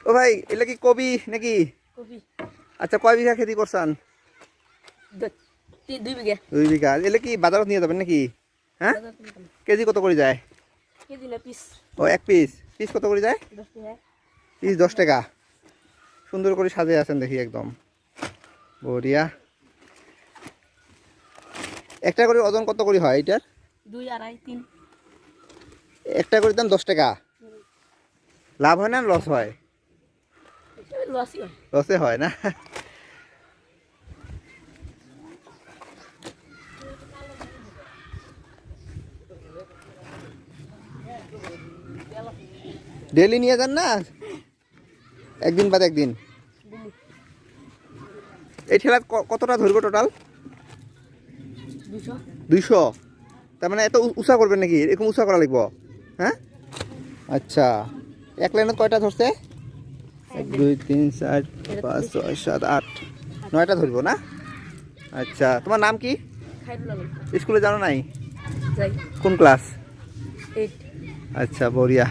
ও ভাই এগুলা কি কবি নাকি? কপি আচ্ছা কয় বিঘা খেতি করছেন? 2 বিঘা। 2 বিঘা। এগুলা কি বাজারত নিয়ে যাবেন নাকি? হ্যাঁ, কেজি কত করে যায়? কেজি না পিস। ও এক পিস। পিস কত করে যায়? 10 টাকা। পিস 10 টাকা। সুন্দর করে সাজিয়ে আছেন দেখি, একদম বঢ়িয়া। একটা করে ওজন কত করে হয় এটার? 2 2.5 3। একটা করে দাম 10 টাকা। লাভ হয় না লস হয়? লসই হয়। লসে হয় না। ডেলি নিয়ে যান না, একদিন বাদ একদিন? এই ঠেলা কতটা ধরবো টোটাল? 200। 200। তার মানে এত উঁচা করবেন নাকি? এরকম উঁচা করা লাগবো? হ্যাঁ আচ্ছা। এক লাইনে কয়টা ধরছে? 1 2 3 4 5 6 7 8 9টা ধরবো না? আচ্ছা, তোমার নাম কি? খাইরুল আলম। স্কুলে জানো নাই? যাই। কোন ক্লাস? 8। আচ্ছা বঢ়িয়া।